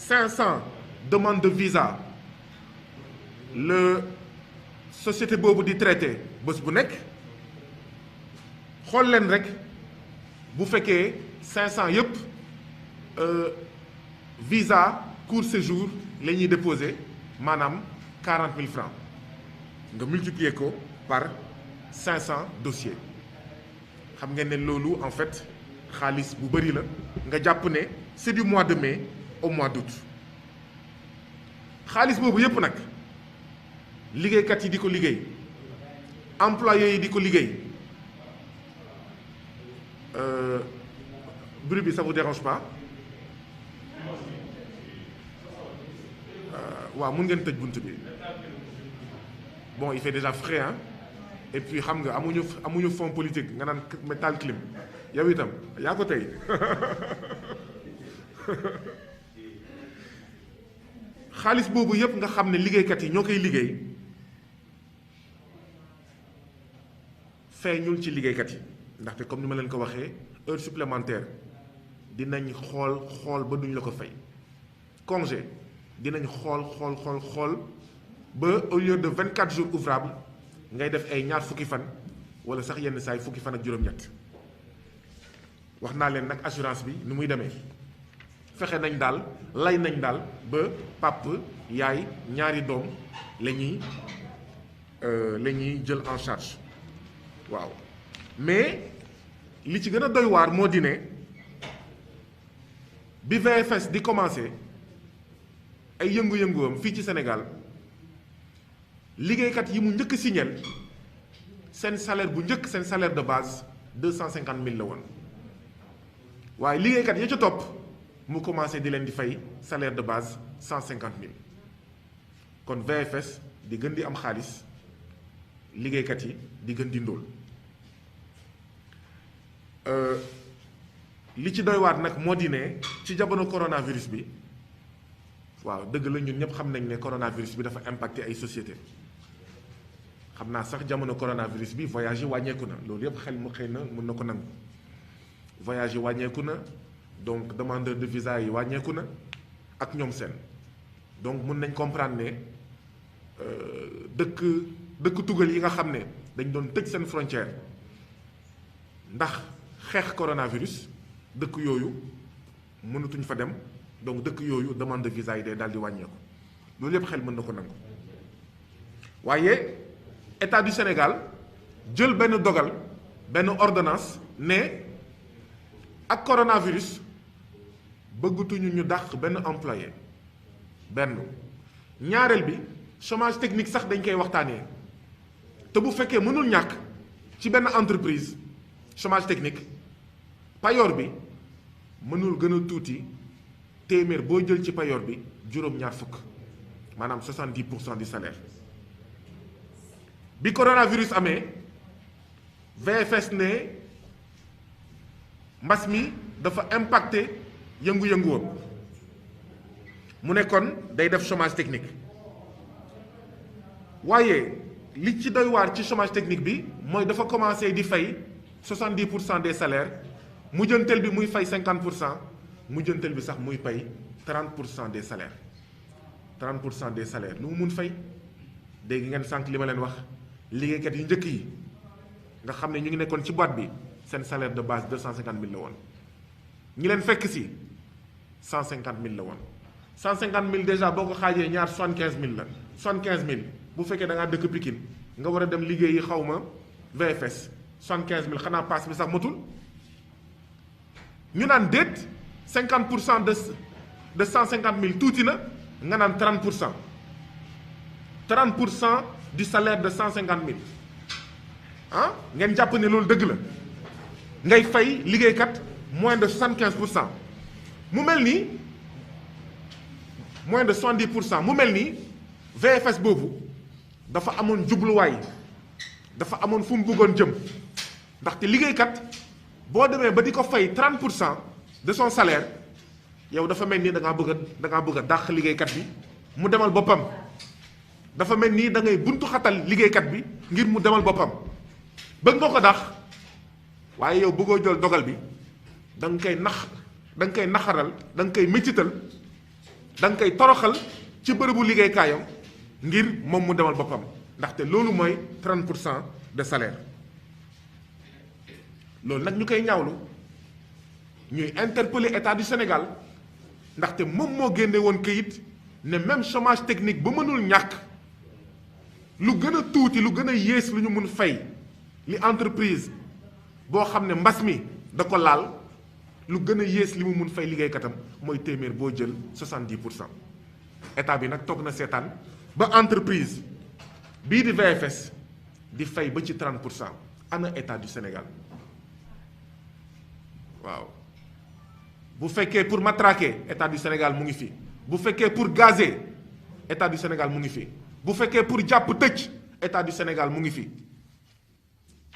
500 demandes de visa le société boobu di traité bés bu nekk xool leen rek bu fekkee 500 yëpp visa court séjour la ñuy déposé maanaam 40 000 francs nga multiplier ko par 500 dossiers xam ngeen ne loolu en fait xaalis bu bëri la nga jàpp ne c'est du mois de mai au mois d'août xaalis boobu yépp nag liggéeykat yi di ko liggéey employés yi di ko liggéey bruit bi ça vous dérange pas waaw mun ngeen tëj bunt bi bon il fait déjà frais hein et puis xam nga amuñu fond politique nga naan métal clim yow itam yaa ko tey xaalis boobu yépp nga xam ne liggéeykat yi ñoo koy liggéey feeñul ci liggéeykat yi ndaxte comme ni ma leen ko waxee heure supplémentaire dinañ xool ba duñ la ko fay congé dinañ xool ba au lieu de 24 jours ouvrables ngay def ay ñaar fukki fan wala sax yenn saay fukki fan ak juróom-ñett wax naa leen nag assurance bi nu muy demee fexe nañ daal lay nañ daal ba pap yaay ñaari doom la ñuy jël en charge waaw mais li ci gën a doy waar moo di ne bi VFS di commencé ay yëngu-yënguwam fii ci Sénégal liggéeykat yi mu njëkk signal seen salaire bu njëkk seen salaire de base 250 000 la woon waaye liggéeykat ya ca topp mu commencé di leen di fay salaire de base 150 000 kon VFS di gën di am xaalis liggéeykat yi di gën di ndóol li ci doy waat nag moo di ne ci jamono coronavirus bi waaw dëgg la ñun ñëpp xam nañ ne coronavirus bi dafa impacté ay société xam naa sax jamono coronavirus bi voyage yi wàññeeku na loolu yëpp xel mu xëy na mën na ko nangu voyage yi wàññeeku na donc demandeur de visa yi wàññeeku na ak ñoom seen donc mën nañ comprendre ne dëkk tugal yi nga xam ne dañ doon tëj seen frontière ndax xeex coronavirus dëkk yooyu mënatuñ fa dem donc dëkk yooyu demande de visa yi day daal di wàññeeku loolu yëpp xel mën na ko nangu waaye état du Sénégal jël benn dogal benn ordonnance ne ak coronavirus bëggatuñu ñu dàq benn employé benn ñaareel bi chômage technique sax dañ koy waxtaanee te bu fekkee mënul ñàkk ci benn entreprise chômage technique payoor bi mënul gën a tuuti téeméer boo jël ci payoor bi juróom-ñaar fukk maanaam 70% du salaire bi coronavirus amee VFS ne mbas mi dafa impacté yëngu-yënguwam mu ne kon day def chômage technique waaye li ci doy waar ci chômage technique bi mooy dafa commencé di fay 70% des salaires mujjantel bi muy fay 50% mujjantel bi sax muy pay 30% des salaires 30% des salaires lu mu mun fay dégg ngeen sànq li ma leen wax liggéeykat yu njëkk yi nga xam ne ñu ngi nekkoon ci boîte bi seen salaire de base 250 000 la woon ñi leen fekk si 150 000 la woon 150 000 déjà boo ko xaajee ñaar 75 000 la 75 000 bu fekkee da ngaa dëkk Pikine nga war a dem liggéeyi xaw ma VFS 75 000 xanaa paas bi sax matul ñu naan déet 50% de 150 000 tuuti na nga naan 30% 30% du salaire de 150 000 ah ngeen jàpp ne loolu dëgg la ngay fay liggéeykat moins de 75% mu mel nii moins de 70% mu mel nii VFS boobu dafa amoon jubluwaay dafa amoon fu mu bëggoon jëm ndaxte liggéeykat boo demee ba di ko fay 30% de son salaire yow dafa mel ni da ngaa bëgg a dàq liggéeykat bi mu demal boppam dafa mel ni da ngay buntu xatal liggéeykat bi ngir mu demal boppam bëgg nga ko dàq waaye yow bëggoo jël dogal bi da nga koy naxaral da nga koy méccital da nga koy toroxal ci bërëbu liggéeykaayam ngir moom mu demal boppam ndaxte loolu mooy 30% de salaire loolu nag ñu koy ñaawlu ñuy interpeller état du Sénégal ndaxte moom moo génne woon kayit ne même chômage technique ba mënul ñàkk lu gën a tuuti lu gën a yées lu ñu mun fay li entreprise boo xam ne mbas mi da ko laal lu gën a yées li mu mun fay liggéeykatam mooy téeméer boo jël 70%. état bi nag toog na seetaan ba entreprise bii di VFS di fay ba ci 30%. ana état du Sénégal waaw bu fekkee pour matraquer état du Sénégal mu ngi fi bu fekkee pour gazer état du Sénégal mu ngi fi bu fekkee pour jàpp tëj état du Sénégal mu ngi fi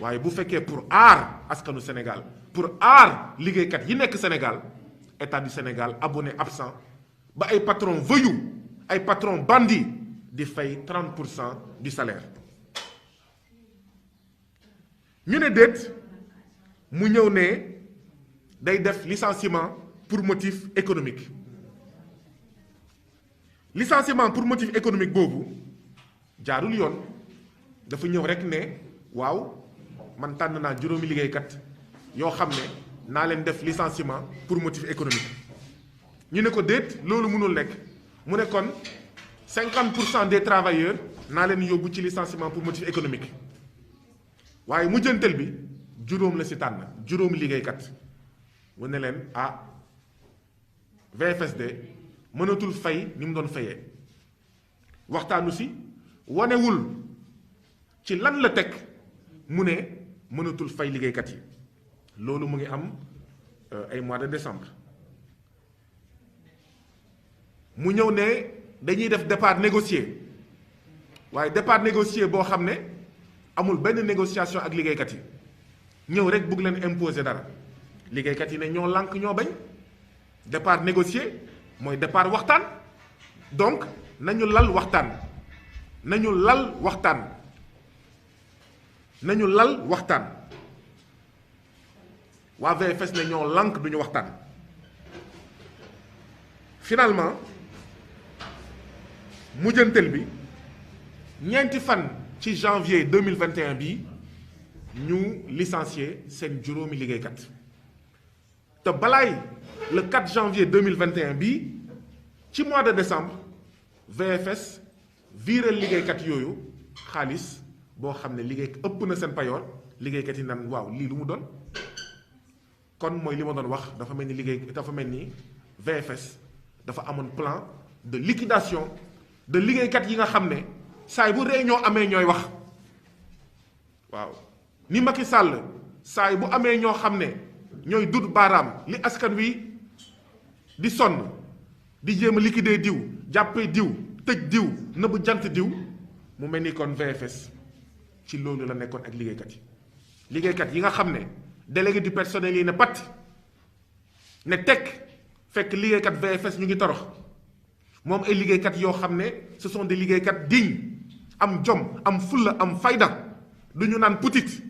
waaye bu fekkee pour aar askanu Sénégal pour aar liggéeykat yi nekk Sénégal état du Sénégal abonné absent ba ay patron voyou ay patron bandit di fay 30% du salaire ñu ne déet mu ñëw ne day def licenciement pour motif économique licenciement pour motif économique boobu jaarul yoon dafa ñëw rek ne waaw man tànn naa juróomi liggéeykat yoo xam ne naa leen def licenciement pour motif économique ñu ne ko déet loolu mënul nekk mu ne kon 50% des travailleurs naa leen yóbbu ci licenciement pour motif économique waaye mujjantel bi juróom la si tànn juróomi liggéeykat mu ne leen VFSD mënatul fay ni mu doon fayee waxtaanu si wanewul ci lan la teg mu ne mënatul fay liggéeykat yi loolu mu ngi am ay mois de décembre mu ñëw ne dañuy def départ négocié waaye départ négocié boo xam ne amul benn négociation ak liggéeykat yi ñëw rek bëgg leen imposer dara liggéeykat yi ne ñoo lànk ñoo bañ départ négocié mooy départ waxtaan donc nañu lal waxtaan nañu lal waxtaan nañu lal waxtaan waa VFS ne ñoo lànk duñu waxtaan finalement mujjantel bi ñeenti fan ci janvier 2021 bi ñu licencié seen juróomi liggéeykat te balaay le 4 janvier 2021 bi ci mois de décembre VFS viral liggéeykat yooyu xaalis boo xam ne liggéey ëpp na seen payoor liggéeykat yi nan waaw lii lu mu doon kon mooy li ma doon wax dafa mel ni VFS dafa amoon plan de liquidation de liggéeykat yi nga xam ne saay bu réunion amee ñooy wax waaw ni Macky Sall saay bu amee ñoo xam ne ñooy dut baaraam li askan wi di sonn di jéem a liquider diw jàppee diw tëj diw nëbb jant diw mu mel ni kon VFS ci loolu la nekkoon ak liggéeykat yi nga xam ne délégué du personnel yi ne pat ne teg fekk liggéeykat VFS ñu ngi torox moom ay liggéeykat yoo xam ne ce sont des liggéeykat dignes am jom am fulla am fayda du ñu naan putit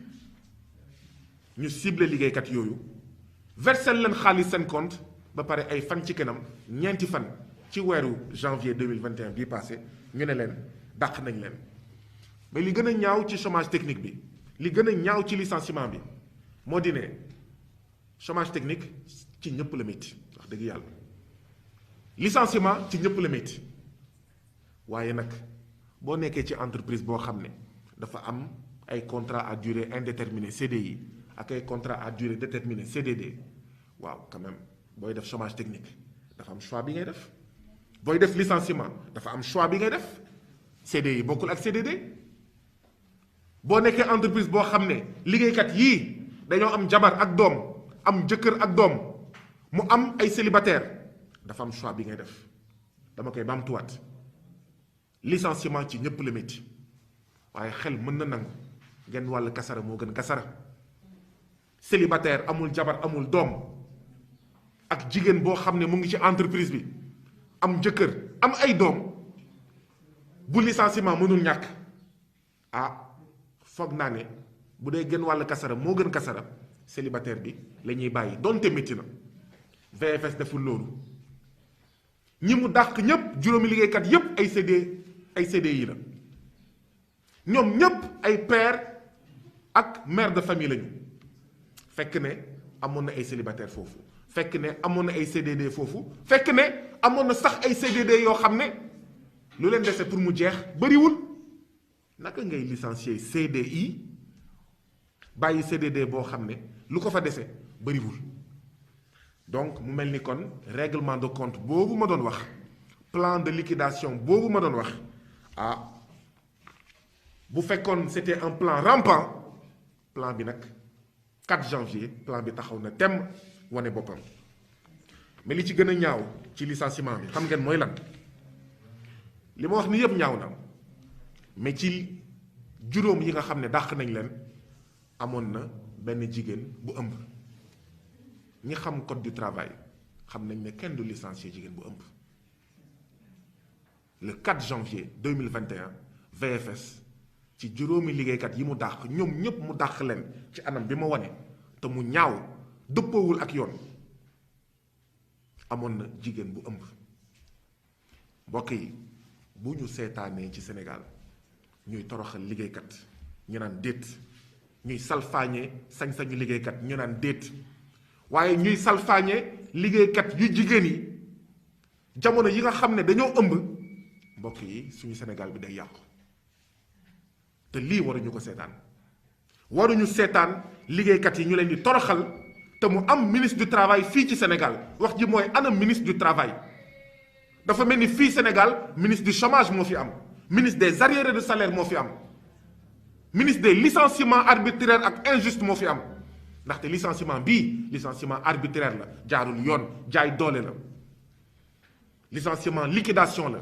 ñu ciblé liggéeykat yooyu versel leen xaalis seen compte ba pare ay fan ci kanam ñeenti fan ci weeru janvier 2021 bii passé ñu ne leen dàq nañ leen mais li gën a ñaaw ci chômage technique bi li gën a ñaaw ci licenciement bi moo di ne chômage technique ci ñëpp la métti wax dëgg yàlla licenciement ci ñëpp la métti waaye nag boo nekkee ci entreprise boo xam ne dafa am ay contrat à durée indéterminée CDI ak ay contrat à durée déterminée CDD waaw quand même booy def chômage technique dafa am choix bi ngay def booy def licenciement dafa am choix bi ngay def CDI bokkul ak CDD boo nekkee entreprise boo xam ne liggéeykat yii dañoo am jabar ak doom am jëkkër ak doom mu am ay célibataire dafa am choix bi ngay def dama koy baamtuwaat licenciement ci ñëpp la métti waaye xel mën na nangu genn wàll kasara moo gën kasara célibataire amul jabar amul doom ak jigéen boo xam ne mu ngi ci entreprise bi am jëkkër am ay doom bu licenciement mënul ñàkk foog naa ne bu dee genn wàll kasara moo gën kasara célibataire bi la ñuy bàyyi donte métti na VFS deful loolu ñi mu dàq ñépp juróomi liggéeykat yépp ay CDI la ñoom ñépp ay père ak mère de famille lañu fekk ne amoon na ay célibataire foofu fekk ne amoon na ay CDD foofu fekk ne amoon na sax ay CDD yoo xam ne lu leen dese pour mu jeex bariwul naka ngay licencier CDI bàyyi CDD boo xam ne lu ko fa dese bariwul donc mu mel ni kon règlement de compte boobu ma doon wax plan de liquidation boobu ma doon wax ah bu fekkoon c'était un plan rampant plan bi nag 4 janvier plan bi taxaw na tem wane boppam mais li ci gën a ñaaw ci licenciement bi xam ngeen mooy lan li ma wax ni yëpp ñaaw na mais ci juróom yi nga xam ne dàq nañ leen amoon na benn jigéen bu ëmb ñi xam code du travail xam nañ ne kenn du licencier jigéen bu ëmb le 4 janvier 2021 VFS ci juróomi liggéeykat yi mu dàq ñoom ñépp mu dàq leen ci anam bi ma wane te mu ñaaw dëppoowul ak yoon amoon na jigéen bu ëmb mbokk yi bu ñu seetaanee ci Sénégal ñuy toroxal liggéeykat ñu naan déet ñuy salfaañee sañ-sañu liggéeykat ñu naan déet waaye ñuy salfaañee liggéeykat yu jigéen yi jamono yi nga xam ne dañoo ëmb mbokk yi suñu Sénégal bi day yàqu te lii waruñu ko seetaan waruñu seetaan liggéeykat yi ñu leen di toroxal te mu am ministre du travail fii ci Sénégal wax ji mooy ana ministre du travail dafa mel ni fii Sénégal ministre du chômage moo fi am ministre des arriérés de salaire moo fi am ministre des licenciements arbitraires ak injuste moo fi am ndaxte licenciement bii licenciement arbitraire la jaarul yoon jaay doole la licenciement liquidation la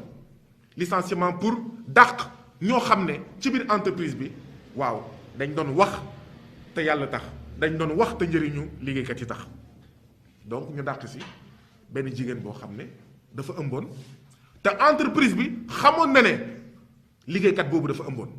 licenciement pour dàq ñoo xam ne ci biir entreprise bi waaw dañ doon wax te yàlla tax dañ doon wax te njëriñu liggéeykat yi tax donc ñu dàq si benn jigéen boo xam ne dafa ëmboon te entreprise bi xamoon na ne liggéeykat boobu dafa ëmboon